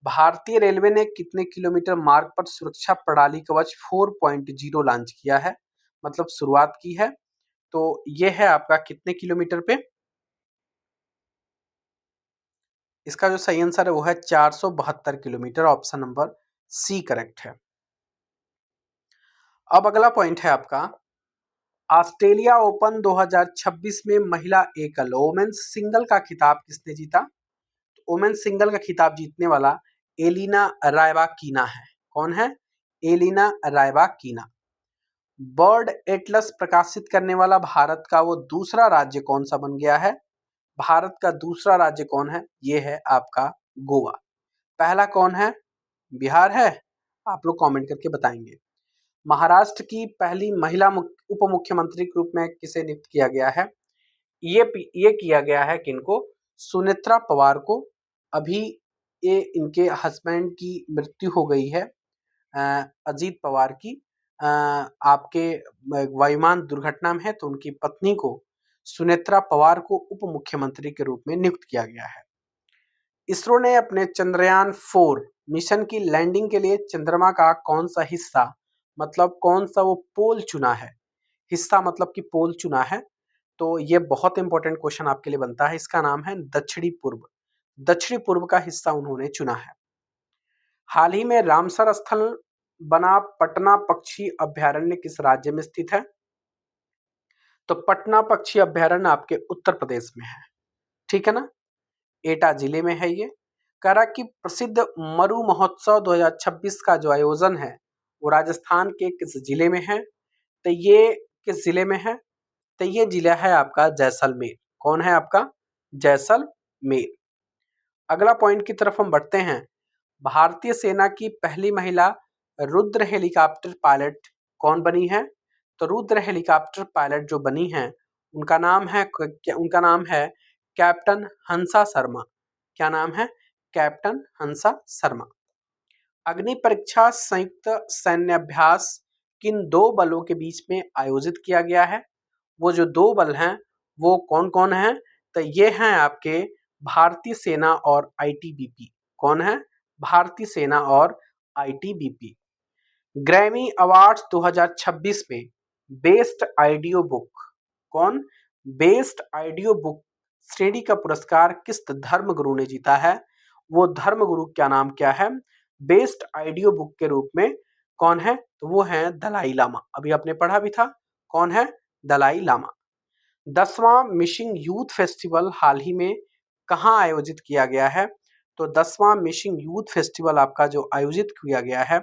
भारतीय रेलवे ने कितने किलोमीटर मार्ग पर सुरक्षा प्रणाली कवच 4.0 लॉन्च किया है, मतलब शुरुआत की है? तो ये है आपका कितने किलोमीटर पे? इसका जो सही आंसर है वो है 472 kilometre. Option number C correct है। अब अगला पॉइंट है आपका, ऑस्ट्रेलिया ओपन 2026 में महिला एकल वोमेन्स सिंगल का खिताब किसने जीता? वोमेन्स सिंगल का खिताब जीतने वाला एलिना रायबाकिना है। कौन है? Elina Rybakina. बर्ड एटलस प्रकाशित करने वाला भारत का वो दूसरा राज्य कौन सा बन गया है? भारत का दूसरा राज्य कौन है? ये है आपका गोवा। पहला कौन है? बिहार है? आप लोग कमेंट करके बताएंगे। महाराष्ट्र की पहली महिला उप मुख्यमंत्री के रूप में किसे नियुक्त किया गया है? ये किया गया है किनको? सुनेत्रा पवार को। अभी ये इनके हस्बैंड की मृत्यु हो गई है, अजीत पवार की, आपके वायुयान दुर्घटना में है, तो उनकी पत्नी को सुनेत्रा पवार को उप मुख्यमंत्री के रूप में नियुक्त किया गया है। इसरो ने अपने चंद्रयान 4 मिशन की लैंडिंग के लिए चंद्रमा का कौन सा हिस्सा, मतलब कौन सा वो पोल चुना है? हिस्सा मतलब कि पोल चुना है। तो ये बहुत इंपॉर्टेंट क्वेश्चन आपके लिए बनता है। इसका नाम है दक्षिणी पूर्व। दक्षिणी पूर्व का हिस्सा उन्होंने चुना है। हाल ही में रामसर स्थल बना पटना पक्षी अभ्यारण्य किस राज्य में स्थित है? तो पटना पक्षी अभ्यारण्य आपके उत्तर प्रदेश में है। ठीक है ना, एटा जिले में है ये। कह रहा कि प्रसिद्ध मरु महोत्सव 2026 का जो आयोजन है वो राजस्थान के किस जिले में है? तो ये किस जिले में है? तो ये जिला है आपका जैसलमेर। कौन है आपका? जैसलमेर। अगला पॉइंट की तरफ हम बढ़ते हैं। भारतीय सेना की पहली महिला रुद्र हेलीकॉप्टर पायलट कौन बनी है? तो रुद्र हेलीकॉप्टर पायलट जो बनी है उनका नाम है कैप्टन हंसा शर्मा। क्या नाम है? कैप्टन हंसा शर्मा। अग्नि परीक्षा संयुक्त सैन्याभ्यास किन दो बलों के बीच में आयोजित किया गया है? वो जो दो बल हैं वो कौन कौन है? तो ये हैं आपके भारतीय सेना और आईटीबीपी। कौन है? भारतीय सेना और आईटीबीपी। ग्रैमी अवार्ड्स 2026 में बेस्ट ऑडियो बुक कौन? बेस्ट ऑडियो बुक श्रेणी का पुरस्कार किस धर्मगुरु ने जीता है? वो धर्मगुरु क्या नाम क्या है? बेस्ट ऑडियो बुक के रूप में कौन है? तो वो है दलाई लामा। अभी आपने पढ़ा भी था। कौन है? दलाई लामा। 10वां मिशिंग यूथ फेस्टिवल हाल ही में कहाँ आयोजित किया गया है? तो 10वां मिशिंग यूथ फेस्टिवल आपका जो आयोजित किया गया है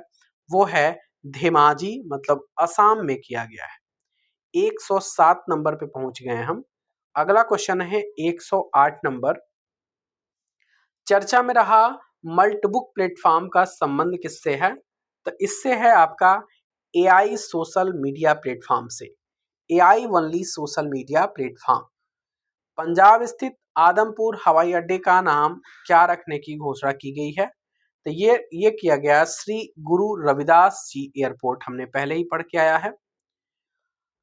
वो है धेमाजी, मतलब असम में किया गया है। 107 नंबर पे पहुंच गए हैं हम। अगला क्वेश्चन है 108 नंबर। चर्चा में रहा मल्टबुक प्लेटफॉर्म का संबंध किससे है? तो इससे है आपका एआई सोशल मीडिया प्लेटफॉर्म से। AI only social media platform. Punjab स्थित आदमपुर हवाई अड्डे का नाम क्या रखने की घोषणा की गई है? तो ये किया गया श्री गुरु रविदास जी एयरपोर्ट। हमने पहले ही पढ़ के आया है।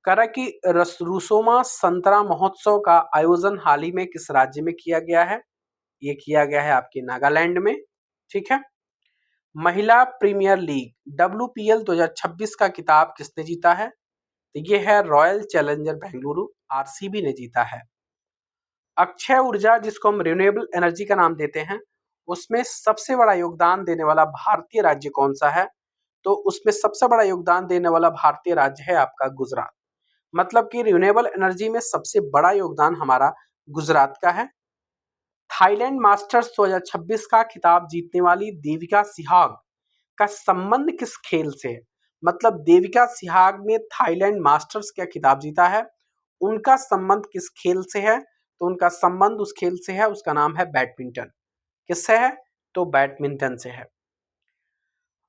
करा कि रुसोमा संतरा महोत्सव का आयोजन हाल ही में किस राज्य में किया गया है? ये किया गया है आपके नागालैंड में। ठीक है। महिला प्रीमियर लीग WPL 2026 का खिताब किसने जीता है? तो ये है रॉयल चैलेंजर बेंगलुरु, आरसीबी ने जीता है। अक्षय ऊर्जा जिसको हम रिन्यूएबल एनर्जी का नाम देते हैं, उसमें सबसे बड़ा योगदान देने वाला भारतीय राज्य कौन सा है? तो उसमें सबसे बड़ा योगदान देने वाला भारतीय राज्य है आपका गुजरात। मतलब कि रिन्यूएबल एनर्जी में सबसे बड़ा योगदान हमारा गुजरात का है। थाईलैंड मास्टर्स 2026 का खिताब जीतने वाली देविका सिहाग का संबंध किस खेल से है? मतलब देविका सिहाग ने थाईलैंड मास्टर्स का खिताब जीता है, उनका संबंध किस खेल से है? तो उनका संबंध उस खेल से है, उसका नाम है बैडमिंटन। किससे है? तो बैडमिंटन से है।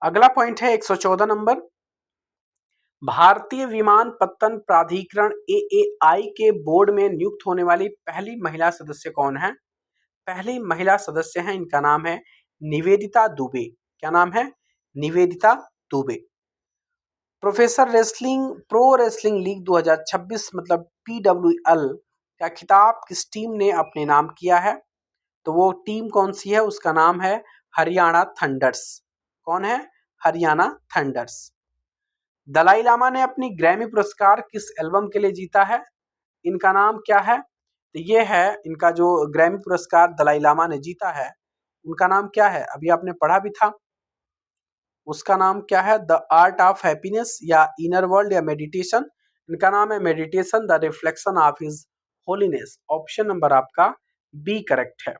अगला पॉइंट है 114 नंबर। भारतीय विमानपत्तन प्राधिकरण एएआई के बोर्ड में नियुक्त होने वाली पहली महिला सदस्य कौन है? पहली महिला सदस्य है, इनका नाम है निवेदिता दुबे। क्या नाम है? Nivedita Dubey. Pro wrestling league 2026 मतलब PWL का खिताब किस टीम ने अपने नाम किया है? तो वो टीम कौन सी है? उसका नाम है हरियाणा थंडर्स। कौन है? हरियाणा थंडर्स। दलाई लामा ने अपनी ग्रैमी पुरस्कार किस एल्बम के लिए जीता है? इनका नाम क्या है? तो ये है इनका जो ग्रैमी पुरस्कार दलाई लामा ने जीता है, उनका नाम क्या है? अभी आपने पढ़ा भी था, उसका नाम क्या है? द आर्ट ऑफ हैप्पीनेस या इनर वर्ल्ड या मेडिटेशन। इनका नाम है meditation the reflection of his holiness. Option number आपका बी करेक्ट है।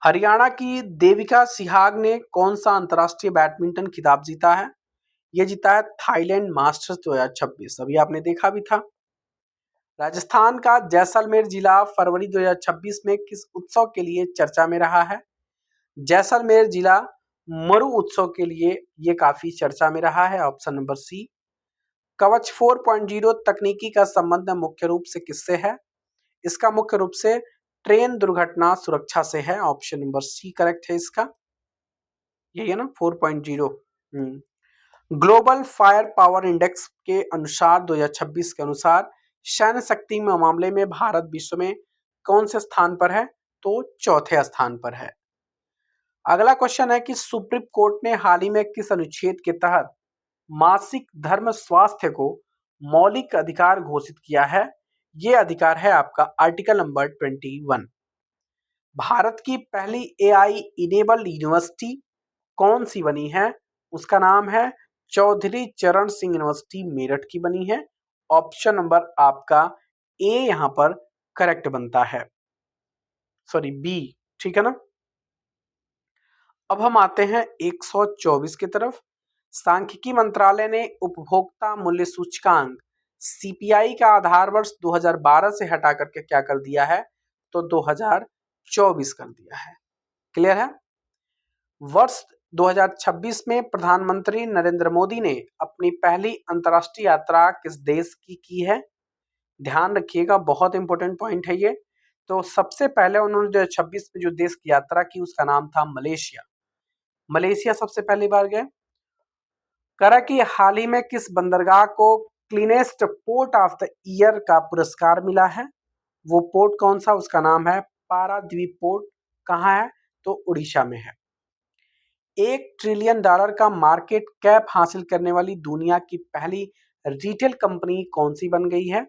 हरियाणा की देविका सिहाग ने कौन सा अंतरराष्ट्रीय बैडमिंटन खिताब जीता है? ये जीता है थाईलैंड मास्टर्स 2026। अभी आपने देखा भी था। राजस्थान का जैसलमेर जिला फरवरी 2026 में किस उत्सव के लिए चर्चा में रहा है? जैसलमेर जिला मरु उत्सव के लिए ये काफी चर्चा में रहा है। Option number C. कवच 4.0 तकनीकी का संबंध मुख्य रूप से किससे है? इसका मुख्य रूप से ट्रेन दुर्घटना सुरक्षा से है। ऑप्शन नंबर सी करेक्ट है इसका। यही है ना 4.0। ग्लोबल फायर पावर इंडेक्स के अनुसार 2026 के अनुसार सैन्य शक्ति में मामले में भारत विश्व में कौन से स्थान पर है? तो चौथे स्थान पर है। अगला क्वेश्चन है कि सुप्रीम कोर्ट ने हाल ही में किस अनुच्छेद के तहत मासिक धर्म स्वास्थ्य को मौलिक अधिकार घोषित किया है? ये अधिकार है आपका आर्टिकल नंबर 21। भारत की पहली एआई इनेबल्ड यूनिवर्सिटी कौन सी बनी है? उसका नाम है चौधरी चरण सिंह यूनिवर्सिटी मेरठ की बनी है। ऑप्शन नंबर आपका ए यहां पर करेक्ट बनता है, सॉरी बी, ठीक है ना। अब हम आते हैं 124 की तरफ। सांख्यिकी मंत्रालय ने उपभोक्ता मूल्य सूचकांक सीपीआई का आधार वर्ष 2012 से हटा करके क्या कर दिया है? तो 2024 कर दिया है। क्लियर है? वर्ष 2026 में प्रधानमंत्री नरेंद्र मोदी ने अपनी पहली अंतर्राष्ट्रीय यात्रा किस देश की है? ध्यान रखिएगा, बहुत इंपॉर्टेंट पॉइंट है ये। तो सबसे पहले उन्होंने 2026 में जो देश की यात्रा की उसका नाम था मलेशिया। मलेशिया सबसे पहली बार गए। करा कि हाल ही में किस बंदरगाह को cleanest port of the year का पुरस्कार मिला है? वो पोर्ट कौन सा? उसका नाम है पारादीप पोर्ट। कहाँ है? तो उड़ीसा में है। $1 ट्रिलियन का मार्केट कैप हासिल करने वाली दुनिया की पहली रिटेल कंपनी कौन सी बन गई है?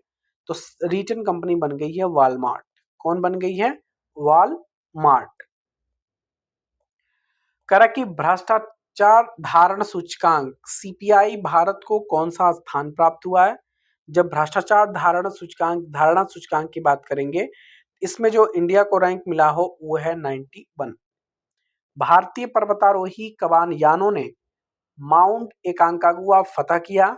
तो रिटेल कंपनी बन गई है वॉलमार्ट। कौन बन गई है? वॉलमार्ट। करा कि भ्रष्टाचार धारण सूचकांक सीपीआई भारत को कौन सा स्थान प्राप्त हुआ है? जब भ्रष्टाचार धारणा सूचकांक की बात करेंगे, इसमें जो इंडिया को रैंक मिला हो वो है 91। भारतीय पर्वतारोही कवान यानो ने माउंट एकांकागुआ फतह किया।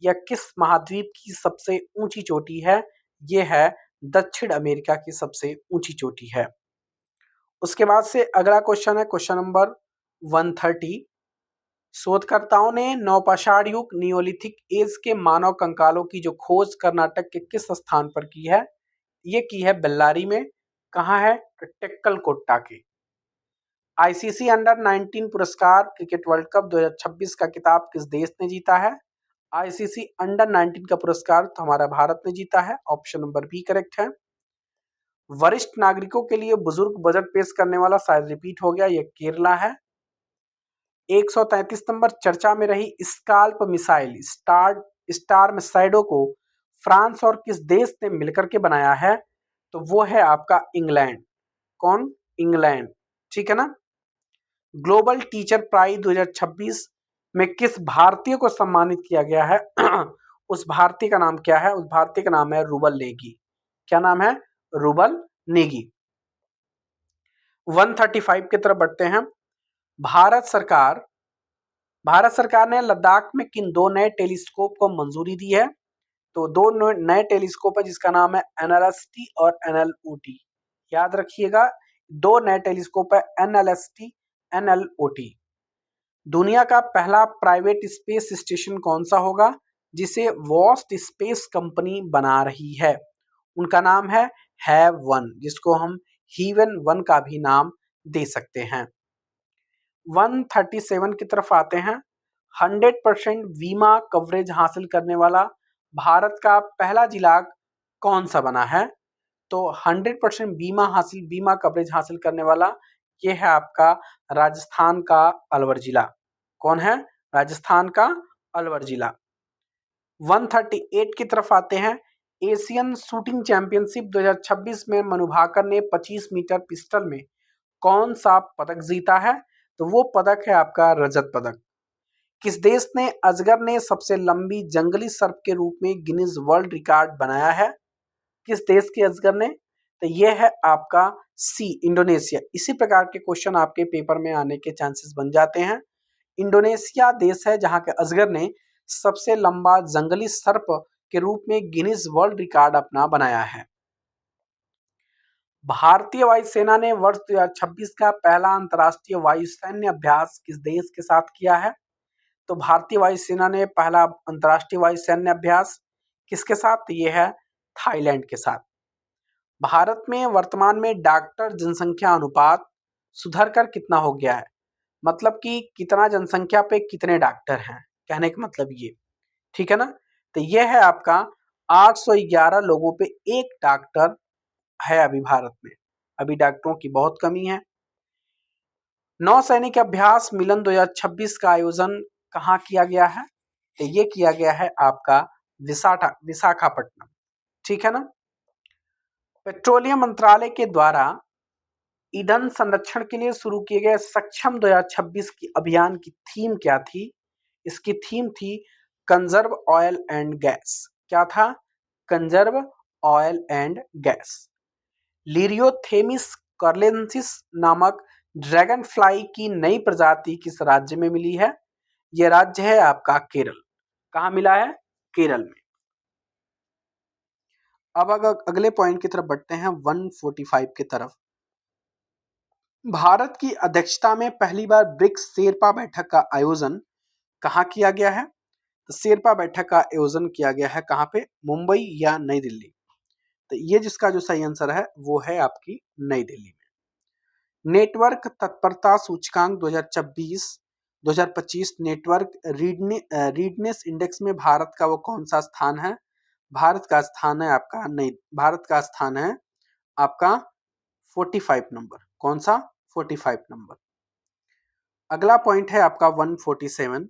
यह किस महाद्वीप की सबसे ऊंची चोटी है? यह है दक्षिण अमेरिका की सबसे ऊंची चोटी है। उसके बाद से अगला क्वेश्चन है क्वेश्चन नंबर 130। शोधकर्ताओं ने नवपाषाण युग नियोलिथिक एज के मानव कंकालों की जो खोज कर्नाटक के किस स्थान पर की है? ये की है बेल्लारी में। कहाँ है? टेक्कल कोट्टा के। आईसीसी अंडर 19 पुरस्कार क्रिकेट वर्ल्ड कप 2026 का खिताब किस देश ने जीता है? आईसीसी अंडर 19 का पुरस्कार तो हमारा भारत ने जीता है। ऑप्शन नंबर बी करेक्ट है। वरिष्ठ नागरिकों के लिए बुजुर्ग बजट पेश करने वाला शायद रिपीट हो गया, ये केरला है। 133 नंबर, चर्चा में रही स्काल्प मिसाइल स्टार मिसाइडो को फ्रांस और किस देश ने मिलकर के बनाया है? तो वो है आपका इंग्लैंड। कौन? इंग्लैंड, ठीक है ना। ग्लोबल टीचर प्राइज 2026 में किस भारतीय को सम्मानित किया गया है? उस भारतीय का नाम क्या है? उस भारतीय का नाम है रूबल नेगी। क्या नाम है? रुबल नेगी। 135 की तरफ बढ़ते हैं। भारत सरकार ने लद्दाख में किन दो नए टेलीस्कोप को मंजूरी दी है? तो दो नए टेलीस्कोप है जिसका नाम है एनएलएसटी और एनएलओटी। याद रखिएगा, दो नए टेलीस्कोप है एनएलएसटी, एनएलओटी। दुनिया का पहला प्राइवेट स्पेस स्टेशन कौन सा होगा जिसे वॉस्ट स्पेस कंपनी बना रही है? उनका नाम है हैव वन, जिसको हम हीवन वन का भी नाम दे सकते हैं। 137 की तरफ आते हैं। 100% बीमा कवरेज हासिल करने वाला भारत का पहला जिला कौन सा बना है? तो 100% बीमा कवरेज हासिल करने वाला ये है आपका राजस्थान का अलवर जिला। कौन है? राजस्थान का अलवर जिला। 138 की तरफ आते हैं। एशियन शूटिंग चैंपियनशिप 2026 में मनु भाकर ने 25 मीटर पिस्टल में कौन सा पदक जीता है? तो वो पदक है आपका रजत पदक। किस देश ने अजगर ने सबसे लंबी जंगली सर्प के रूप में गिनीज वर्ल्ड रिकॉर्ड बनाया है? किस देश के अजगर ने? तो ये है आपका सी, इंडोनेशिया। इसी प्रकार के क्वेश्चन आपके पेपर में आने के चांसेस बन जाते हैं। इंडोनेशिया देश है जहां के अजगर ने सबसे लंबा जंगली सर्प के रूप में गिनीज वर्ल्ड रिकॉर्ड अपना बनाया है। भारतीय वायुसेना ने वर्ष 2026 का पहला अंतर्राष्ट्रीय वायु सैन्य अभ्यास किस देश के साथ किया है? तो भारतीय वायुसेना ने पहला अंतर्राष्ट्रीय वायु सैन्य अभ्यास किसके साथ? ये है थाईलैंड के साथ। भारत में वर्तमान में डॉक्टर जनसंख्या अनुपात सुधर कर कितना हो गया है? मतलब कि कितना जनसंख्या पे कितने डॉक्टर हैं, कहने का मतलब ये, ठीक है ना? तो ये है आपका 811 लोगों पे एक डॉक्टर है अभी भारत में। अभी डॉक्टरों की बहुत कमी है। नौसैनिक अभ्यास मिलन 2026 का आयोजन कहाँ किया गया है? तो ये किया गया है आपका विशाखापट्टनम, ठीक है ना? पेट्रोलियम मंत्रालय के द्वारा ईंधन संरक्षण के लिए शुरू किए गए सक्षम 2026 की अभियान की थीम क्या थी? इसकी थीम थी कंजर्व ऑयल एंड गैस। क्या था? Conserve oil and gas. लिरियोथेमिस कार्लेंसिस नामक ड्रैगन फ्लाई की नई प्रजाति किस राज्य में मिली है? यह राज्य है आपका केरल। कहाँ मिला है? केरल में। अब अगले पॉइंट की तरफ बढ़ते हैं 145 की तरफ। भारत की अध्यक्षता में पहली बार ब्रिक्स शेरपा बैठक का आयोजन कहाँ किया गया है? तो शेरपा बैठक का आयोजन किया गया है कहाँ पे? मुंबई या नई दिल्ली? तो ये जिसका जो सही आंसर है वो है आपकी नई दिल्ली में। नेटवर्क तत्परता सूचकांक 2025 नेटवर्क रीडनेस इंडेक्स में भारत का वो कौन सा स्थान है? भारत का स्थान है आपका 45 नंबर। कौन सा? 45 नंबर। अगला पॉइंट है आपका 147।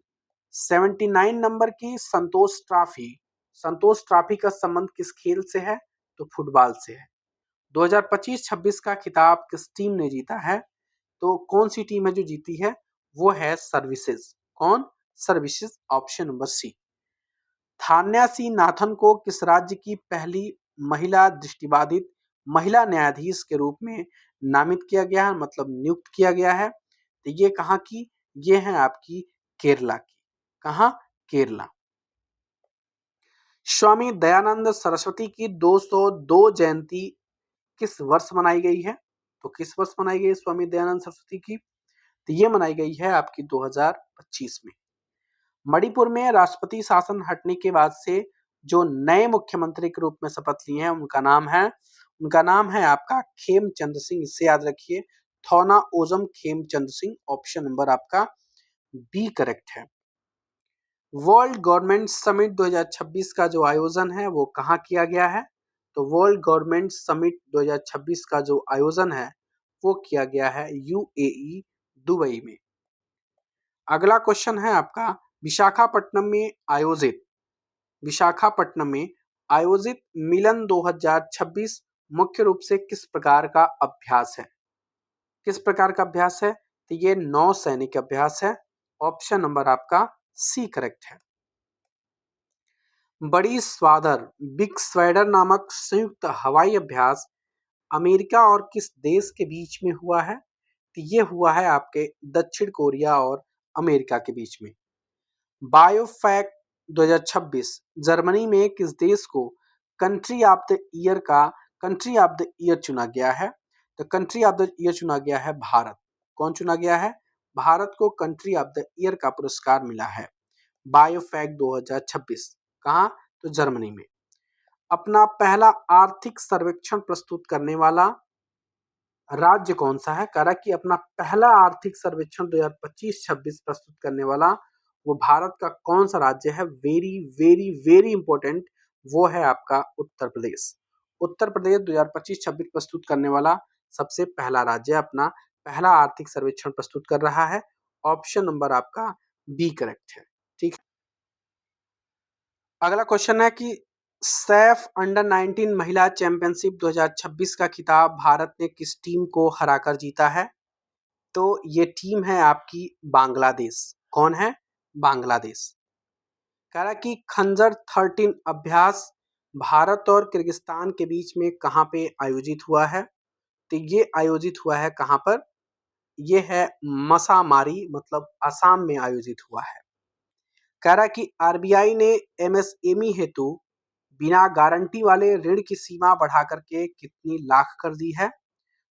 79 नंबर की संतोष ट्रॉफी का संबंध किस खेल से है? तो फुटबॉल से है। 2025-26 का खिताब किस टीम ने जीता है? तो कौन सी टीम है जो जीती है? वो है सर्विसेज। कौन? Services, option number C. थान्यासी नाथन को किस राज्य की पहली महिला दृष्टिबाधित महिला न्यायाधीश के रूप में नामित किया गया है, मतलब नियुक्त किया गया है? तो ये कहाँ की? ये है आपकी केरला की। कहाँ? केरला। स्वामी दयानंद सरस्वती की 202 जयंती किस वर्ष मनाई गई है? तो किस वर्ष मनाई गई स्वामी दयानंद सरस्वती की? तो ये मनाई गई है आपकी 2025 में। मणिपुर में राष्ट्रपति शासन हटने के बाद से जो नए मुख्यमंत्री के रूप में शपथ लिए हैं उनका नाम है आपका खेमचंद सिंह। इससे याद रखिए, थौना ओजम खेमचंद सिंह। ऑप्शन नंबर आपका बी करेक्ट है। वर्ल्ड गवर्नमेंट समिट 2026 का जो आयोजन है वो कहाँ किया गया है? तो वर्ल्ड गवर्नमेंट समिट 2026 का जो आयोजन है वो किया गया है यूएई, दुबई में। अगला क्वेश्चन है आपका विशाखापट्टनम में आयोजित मिलन 2026 मुख्य रूप से किस प्रकार का अभ्यास है? किस प्रकार का अभ्यास है? तो ये नौसैनिक अभ्यास है। ऑप्शन नंबर आपका सी करेक्ट है। बड़ी स्वादर बिग स्वैडर नामक संयुक्त हवाई अभ्यास अमेरिका और किस देश के बीच में हुआ है? तो ये हुआ है आपके दक्षिण कोरिया और अमेरिका के बीच में। बायोफैक 2026 जर्मनी में किस देश को कंट्री ऑफ द ईयर चुना गया है? तो कंट्री ऑफ द ईयर चुना गया है भारत। कौन चुना गया है? भारत को कंट्री ऑफ द ईयर का पुरस्कार मिला है बायोफैक 2026। कहाँ? तो जर्मनी में। अपना पहला आर्थिक सर्वेक्षण प्रस्तुत करने वाला राज्य कौन सा है? कह रहा कि अपना पहला आर्थिक सर्वेक्षण 2025-26 प्रस्तुत करने वाला वो भारत का कौन सा राज्य है? वेरी वेरी वेरी इंपॉर्टेंट, वो है आपका उत्तर प्रदेश। उत्तर प्रदेश 2025-26 प्रस्तुत करने वाला सबसे पहला राज्य अपना पहला आर्थिक सर्वेक्षण प्रस्तुत कर रहा है। ऑप्शन नंबर आपका बी करेक्ट है। ठीक है। अगला क्वेश्चन है कि सैफ अंडर 19 महिला चैंपियनशिप 2026 का खिताब भारत ने किस टीम को हराकर जीता है? तो ये टीम है आपकी बांग्लादेश। कौन है? बांग्लादेश। कह रहा कि खंजर 13 अभ्यास भारत और किर्गिस्तान के बीच में कहाँ पे आयोजित हुआ है? तो ये आयोजित हुआ है कहाँ पर? ये है मसामारी, मतलब असम में आयोजित हुआ है। कह रहा कि आरबीआई ने एमएसएमई हेतु बिना गारंटी वाले ऋण की सीमा बढ़ा करके कितनी लाख कर दी है?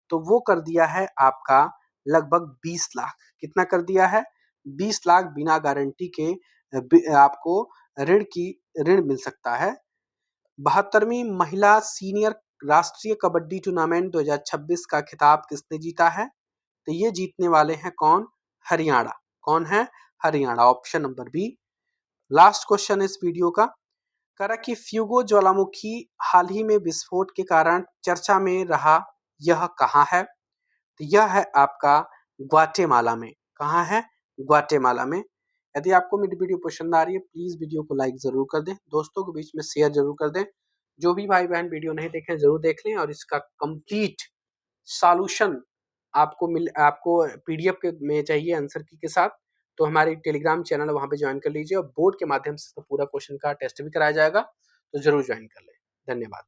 तो वो कर दिया है आपका लगभग 20 लाख। कितना कर दिया है? 20 लाख बिना गारंटी के आपको ऋण मिल सकता है। 72वीं महिला सीनियर राष्ट्रीय कबड्डी टूर्नामेंट 2026 का खिताब किसने जीता है? तो ये जीतने वाले हैं कौन? हरियाणा। कौन है? Haryana. Option number B. Last question इस वीडियो का। कह रहा कि फ्यूगो ज्वालामुखी हाल ही में विस्फोट के कारण चर्चा में रहा, यह कहाँ है? तो यह है आपका ग्वाटेमाला में। कहाँ है? ग्वाटेमाला में। यदि आपको मेरी वीडियो पसंद आ रही है प्लीज वीडियो को लाइक जरूर कर दें, दोस्तों के बीच में शेयर जरूर कर दें। जो भी भाई बहन वीडियो नहीं देखे जरूर देख लें, और इसका कंप्लीट सॉल्यूशन आपको पीडीएफ के में चाहिए आंसर की के साथ, तो हमारे टेलीग्राम चैनल वहां पे ज्वाइन कर लीजिए, और बोर्ड के माध्यम से तो पूरा क्वेश्चन का टेस्ट भी कराया जाएगा, तो जरूर ज्वाइन कर लें। धन्यवाद।